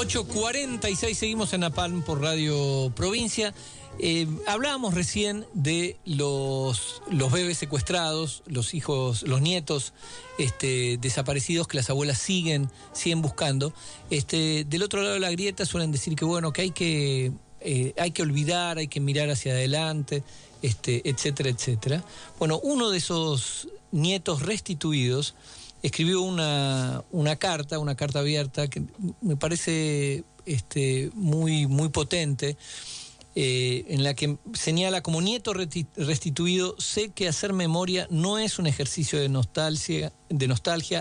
8:46, seguimos en Napalm por Radio Provincia. Hablábamos recién de los bebés secuestrados, los hijos, los nietos desaparecidos que las abuelas siguen buscando. Del otro lado de la grieta suelen decir que bueno, que hay que olvidar, hay que mirar hacia adelante, etcétera, etcétera. Bueno, uno de esos nietos restituidos escribió una carta abierta que me parece muy, muy potente, en la que señala: como nieto restituido, sé que hacer memoria no es un ejercicio de nostalgia,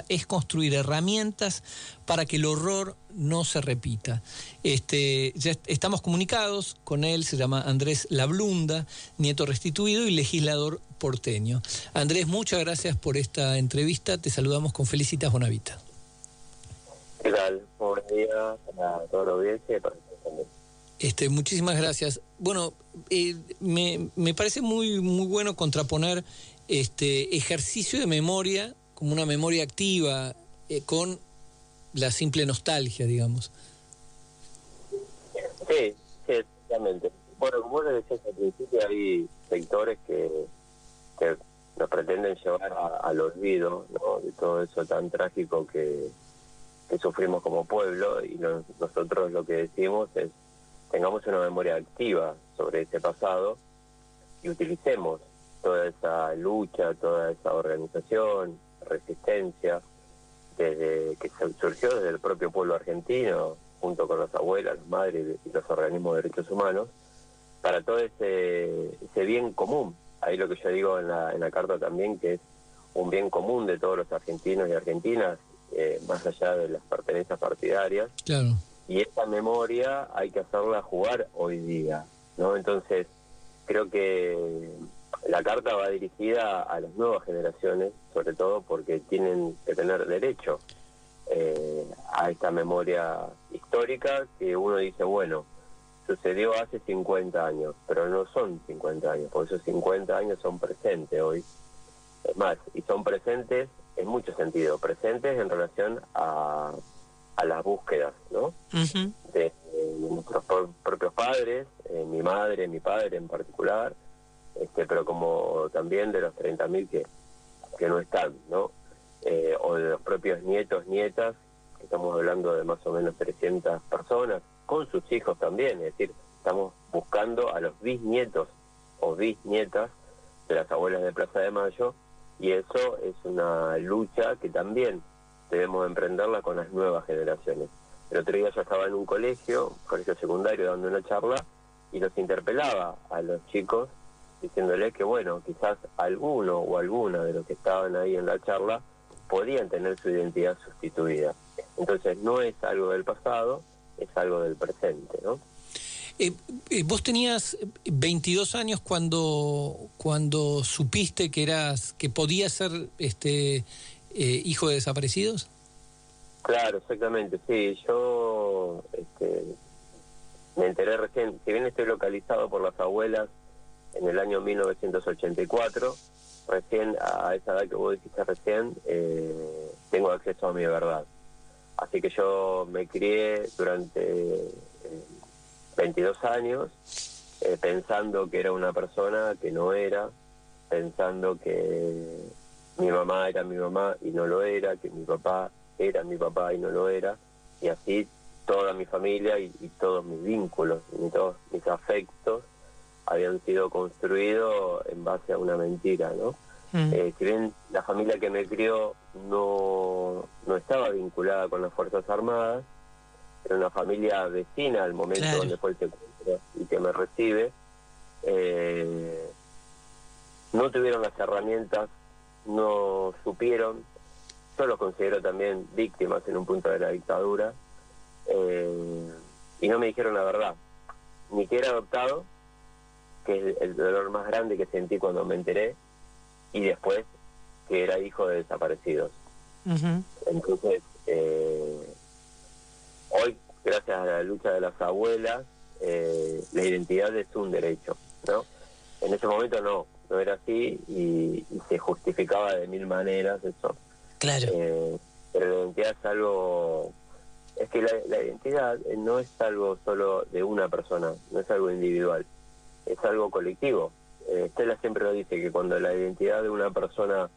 es construir herramientas para que el horror no se repita. Ya estamos comunicados con él, se llama Andrés Lablunda, nieto restituido y legislador porteño. Andrés, muchas gracias por esta entrevista, te saludamos con Felicitas Bonavita. ¿Qué tal? Buen día para toda la audiencia y para ustedes también. Muchísimas gracias. Bueno, me parece muy, muy bueno contraponer ejercicio de memoria como una memoria activa con la simple nostalgia, digamos. Sí, exactamente. Bueno, como les decía al principio, hay sectores que nos pretenden llevar al olvido, ¿no?, de todo eso tan trágico que sufrimos como pueblo, y nosotros lo que decimos es: tengamos una memoria activa sobre ese pasado y utilicemos toda esa lucha, toda esa organización, resistencia, desde que surgió desde el propio pueblo argentino, junto con las abuelas, las madres y los organismos de derechos humanos, para todo ese bien común. Ahí lo que yo digo en la carta también, que es un bien común de todos los argentinos y argentinas, más allá de las pertenencias partidarias. Claro. Y esa memoria hay que hacerla jugar hoy día, ¿no? Entonces, creo que la carta va dirigida a las nuevas generaciones, sobre todo porque tienen que tener derecho a esta memoria histórica, que uno dice, bueno, sucedió hace 50 años, pero no son 50 años, porque esos 50 años son presentes hoy. Es más, y son presentes en muchos sentidos, presentes en relación a las búsquedas, ¿no? Uh-huh. de nuestros propios padres, mi madre, mi padre en particular, pero como también de los 30.000 que no están, ¿no? O de los propios nietos, nietas, que estamos hablando de más o menos 300 personas, con sus hijos también, es decir, estamos buscando a los bisnietos o bisnietas de las abuelas de Plaza de Mayo, y eso es una lucha que también debemos emprenderla con las nuevas generaciones. El otro día yo estaba en un colegio secundario, dando una charla, y los interpelaba a los chicos, diciéndoles que, bueno, quizás alguno o alguna de los que estaban ahí en la charla podían tener su identidad sustituida. Entonces no es algo del pasado, es algo del presente, ¿no? Vos tenías 22 años cuando supiste que podías ser hijo de desaparecidos. Claro, exactamente, sí. Yo me enteré recién, si bien estoy localizado por las abuelas en el año 1984, recién a esa edad que vos dijiste recién, tengo acceso a mi verdad. Así que yo me crié durante 22 años pensando que era una persona que no era, pensando que mi mamá era mi mamá y no lo era, que mi papá era mi papá y no lo era, y así toda mi familia y todos mis vínculos y todos mis afectos habían sido construidos en base a una mentira, ¿no? Si bien la familia que me crió no estaba vinculada con las Fuerzas Armadas, era una familia vecina al momento, claro, donde fue el secuestro y que me recibe, no tuvieron las herramientas, no supieron. Yo los considero también víctimas en un punto de la dictadura, y no me dijeron la verdad, ni que era adoptado, que es el dolor más grande que sentí cuando me enteré, y después que era hijo de desaparecidos. Uh-huh. Entonces, hoy, gracias a la lucha de las abuelas, la identidad es un derecho, ¿no? En ese momento no era así, y se justificaba de mil maneras eso. Claro. Pero la identidad es algo es que la identidad no es algo solo de una persona, no es algo individual, es algo colectivo. Stella siempre lo dice, que cuando la identidad de una persona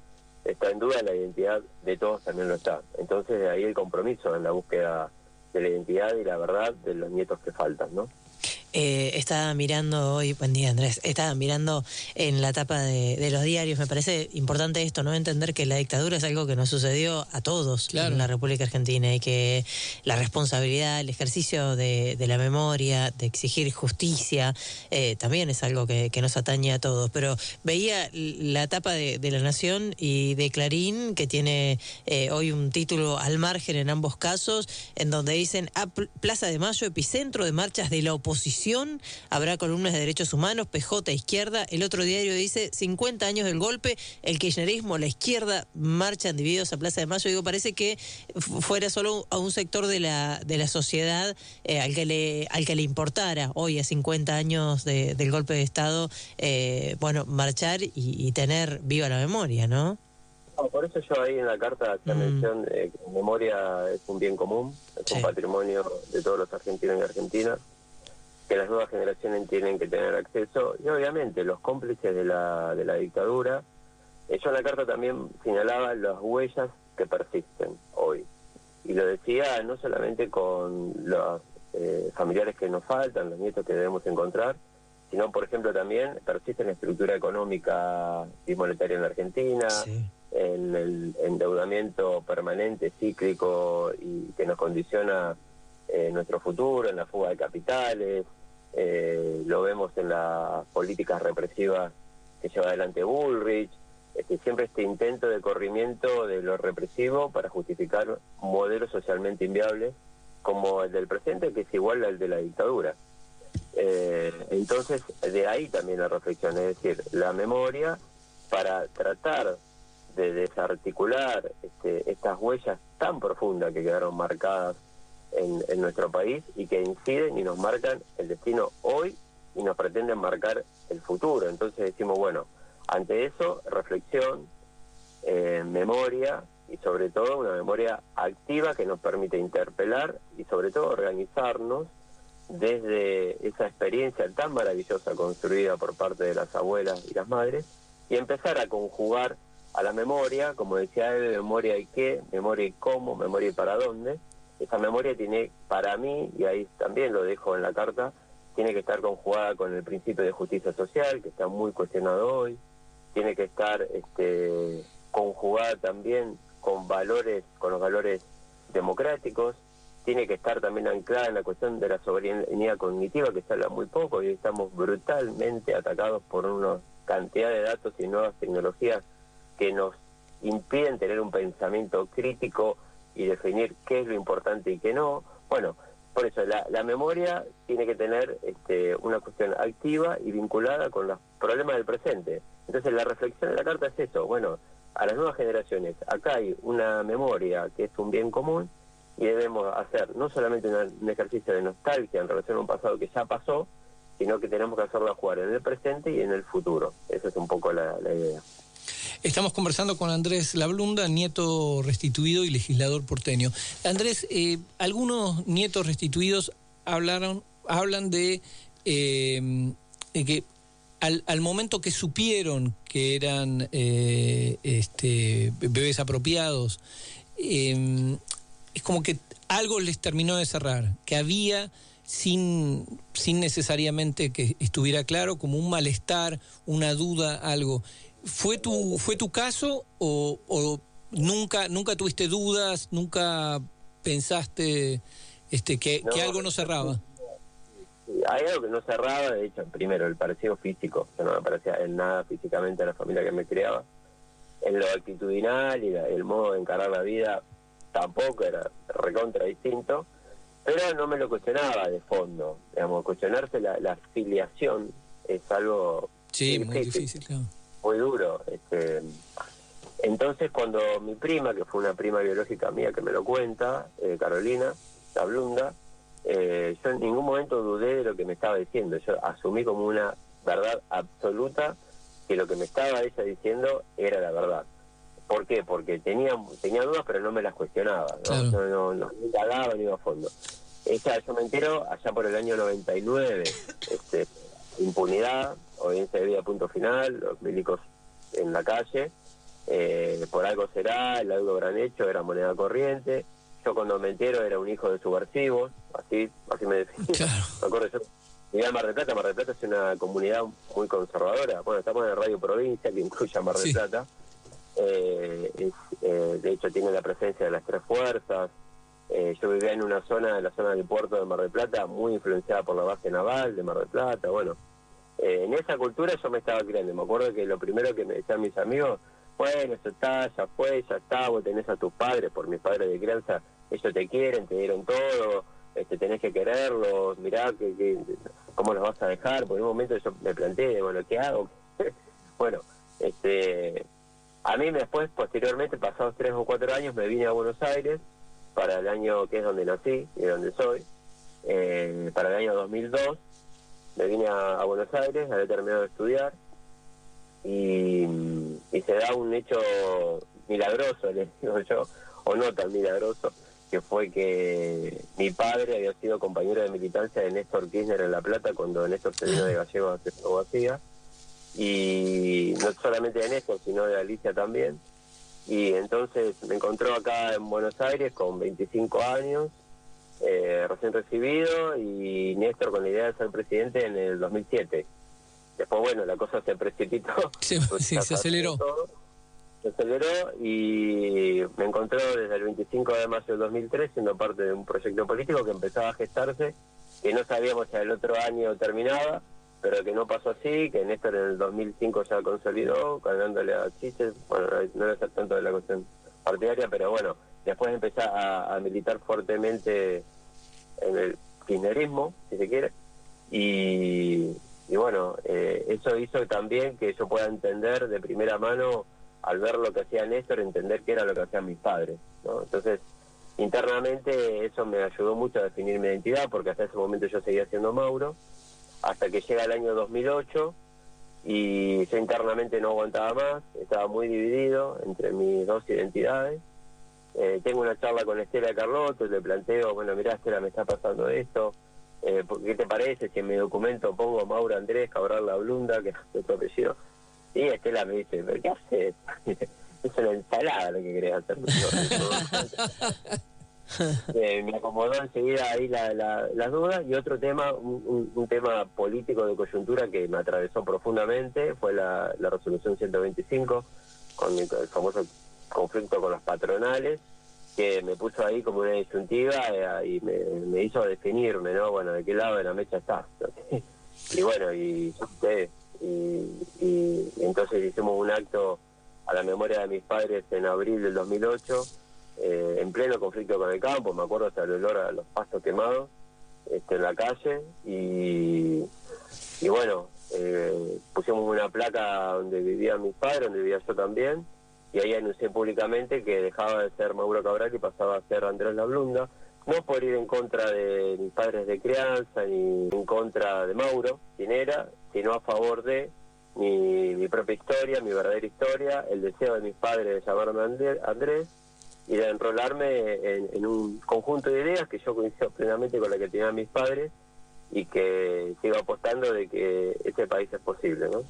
está en duda, la identidad de todos también lo está. Entonces de ahí el compromiso en la búsqueda de la identidad y la verdad de los nietos que faltan, ¿no? Estaba mirando hoy, buen día Andrés, estaba mirando en la tapa de los diarios, me parece importante esto, ¿no? Entender que la dictadura es algo que nos sucedió a todos, claro, en la República Argentina, y que la responsabilidad, el ejercicio de la memoria, de exigir justicia, también es algo que nos atañe a todos. Pero veía la tapa de La Nación y de Clarín, que tiene hoy un título al margen en ambos casos, en donde dicen: Plaza de Mayo, epicentro de marchas de la oposición, habrá columnas de derechos humanos, PJ izquierda. El otro diario dice: 50 años del golpe, el kirchnerismo, la izquierda marchan divididos a Plaza de Mayo. Digo, parece que fuera solo a un sector de la sociedad al que le importara hoy, a 50 años del golpe de Estado, bueno, marchar y tener viva la memoria, ¿no? No, por eso yo ahí en la carta hacía mención que la memoria es un bien común, es un patrimonio de todos los argentinos y argentinas, que las nuevas generaciones tienen que tener acceso, y obviamente los cómplices de la dictadura. Yo en la carta también señalaba las huellas que persisten hoy, y lo decía no solamente con los familiares que nos faltan, los nietos que debemos encontrar, sino, por ejemplo, también persiste en la estructura económica y monetaria en la Argentina, en el endeudamiento permanente, cíclico, y que nos condiciona nuestro futuro, en la fuga de capitales. Lo vemos en las políticas represivas que lleva adelante Bullrich, siempre este intento de corrimiento de lo represivo para justificar modelos socialmente inviables como el del presente, que es igual al de la dictadura. Entonces, de ahí también la reflexión, es decir, la memoria para tratar de desarticular estas huellas tan profundas que quedaron marcadas en nuestro país y que inciden y nos marcan el destino hoy y nos pretenden marcar el futuro. Entonces decimos, bueno, ante eso, reflexión, memoria, y sobre todo una memoria activa que nos permite interpelar y sobre todo organizarnos desde esa experiencia tan maravillosa construida por parte de las abuelas y las madres, y empezar a conjugar a la memoria, como decía él, memoria y qué, memoria y cómo, memoria y para dónde. Esa memoria tiene, para mí, y ahí también lo dejo en la carta, tiene que estar conjugada con el principio de justicia social, que está muy cuestionado hoy, tiene que estar conjugada también con los valores democráticos, tiene que estar también anclada en la cuestión de la soberanía cognitiva, que se habla muy poco, y hoy estamos brutalmente atacados por una cantidad de datos y nuevas tecnologías que nos impiden tener un pensamiento crítico y definir qué es lo importante y qué no. Bueno, por eso la memoria tiene que tener una cuestión activa y vinculada con los problemas del presente. Entonces la reflexión de la carta es eso: bueno, a las nuevas generaciones, acá hay una memoria que es un bien común, y debemos hacer no solamente un ejercicio de nostalgia en relación a un pasado que ya pasó, sino que tenemos que hacerlo jugar en el presente y en el futuro. Esa es un poco la idea. Estamos conversando con Andrés Lablunda, nieto restituido y legislador porteño. Andrés, algunos nietos restituidos hablan de que al momento que supieron que eran bebés apropiados, es como que algo les terminó de cerrar, que había, sin necesariamente que estuviera claro, como un malestar, una duda, algo. ¿Fue tu caso o nunca tuviste dudas, nunca pensaste que algo no cerraba? Hay algo que no cerraba. De hecho, primero, el parecido físico, que no me parecía en nada físicamente a la familia que me criaba. En lo actitudinal y el modo de encarar la vida tampoco, era recontra distinto, pero no me lo cuestionaba de fondo. Digamos, cuestionarse la filiación es algo muy difícil, claro. Muy duro. Entonces, cuando mi prima, que fue una prima biológica mía que me lo cuenta, Carolina Lablunda, yo en ningún momento dudé de lo que me estaba diciendo. Yo asumí como una verdad absoluta que lo que me estaba ella diciendo era la verdad. ¿Por qué? Porque tenía dudas, pero no me las cuestionaba, ¿no? Claro. No indagaba ni iba a fondo. Yo me entero allá por el año 99, impunidad, audiencia de vida, punto final, los milicos en la calle, por algo será, el algo habrán hecho, era moneda corriente. Yo cuando me entero era un hijo de subversivos, así me definía. Claro. Me acuerdo, yo vivía en Mar del Plata. Mar del Plata es una comunidad muy conservadora. Bueno, estamos en Radio Provincia, que incluye a Mar del Plata. De hecho tiene la presencia de las tres fuerzas. Yo vivía en la zona del puerto de Mar del Plata, muy influenciada por la base naval de Mar del Plata. Bueno, en esa cultura yo me estaba criando. Me acuerdo que lo primero que me decían mis amigos, bueno, eso está, ya fue, ya está, vos tenés a tus padres, por mis padres de crianza, ellos te quieren, te dieron todo, tenés que quererlos, mirá cómo los vas a dejar. Por un momento yo me planteé, bueno, ¿qué hago? Bueno, a mí después, posteriormente, pasados 3 o 4 años, me vine a Buenos Aires, para el año que es donde nací y donde soy, para el año 2002, me vine a Buenos Aires, había terminado de estudiar, y se da un hecho milagroso, les digo yo, o no tan milagroso, que fue que mi padre había sido compañero de militancia de Néstor Kirchner en La Plata cuando Néstor se vino de Gallego a hacer abogacía, y no solamente de Néstor, sino de Alicia también. Y entonces me encontró acá en Buenos Aires con 25 años, recién recibido, y Néstor con la idea de ser presidente en el 2007. Después, bueno, la cosa se precipitó. Sí, se aceleró. Se aceleró y me encontró desde el 25 de mayo del 2003 siendo parte de un proyecto político que empezaba a gestarse, que no sabíamos si el otro año terminaba, pero que no pasó así, que Néstor en el 2005 ya consolidó, ganándole a Chiches. Bueno, no voy a ser tanto de la cuestión partidaria, pero bueno, después empecé a militar fuertemente en el kirchnerismo, si se quiere, y bueno, eso hizo también que yo pueda entender de primera mano, al ver lo que hacía Néstor, entender qué era lo que hacían mis padres, ¿no? Entonces, internamente eso me ayudó mucho a definir mi identidad, porque hasta ese momento yo seguía siendo Mauro, hasta que llega el año 2008 y yo internamente no aguantaba más, estaba muy dividido entre mis dos identidades. Tengo una charla con Estela Carlotto y le planteo, bueno, mirá, Estela, me está pasando esto, ¿qué te parece si en mi documento pongo Mauro Andrés Cabral Lablunda, que es nuestro apellido? Y Estela me dice, ¿pero qué haces? Es una ensalada lo que querés hacer. Me acomodó enseguida ahí las dudas. Y otro tema, un tema político de coyuntura que me atravesó profundamente, fue la resolución 125, con el famoso conflicto con las patronales, que me puso ahí como una disyuntiva y me hizo definirme, ¿no? Bueno, ¿de qué lado de la mecha está? Y bueno, y entonces hicimos un acto a la memoria de mis padres en abril del 2008, en pleno conflicto con el campo. Me acuerdo hasta el olor a los pastos quemados en la calle, y bueno, pusimos una placa donde vivían mis padres, donde vivía yo también, y ahí anuncié públicamente que dejaba de ser Mauro Cabral y pasaba a ser Andrés Lablunda, no por ir en contra de mis padres de crianza ni en contra de Mauro, quien era, sino a favor de mi propia historia, mi verdadera historia, el deseo de mis padres de llamarme Andrés y de enrolarme en un conjunto de ideas que yo coincido plenamente con la que tenían mis padres, y que sigo apostando de que este país es posible, ¿no?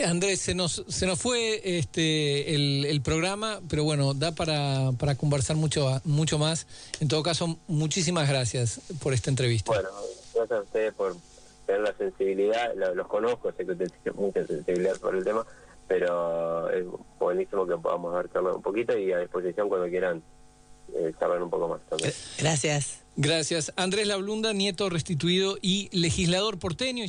Andrés, se nos fue el programa, pero bueno, da para conversar mucho más. En todo caso, muchísimas gracias por esta entrevista. Bueno, gracias a ustedes por tener la sensibilidad. Los conozco, sé que ustedes tienen mucha sensibilidad por el tema, pero es buenísimo que podamos dar charla un poquito, y a disposición cuando quieran charlar un poco más también. Gracias. Gracias. Andrés Lablunda, nieto restituido y legislador porteño.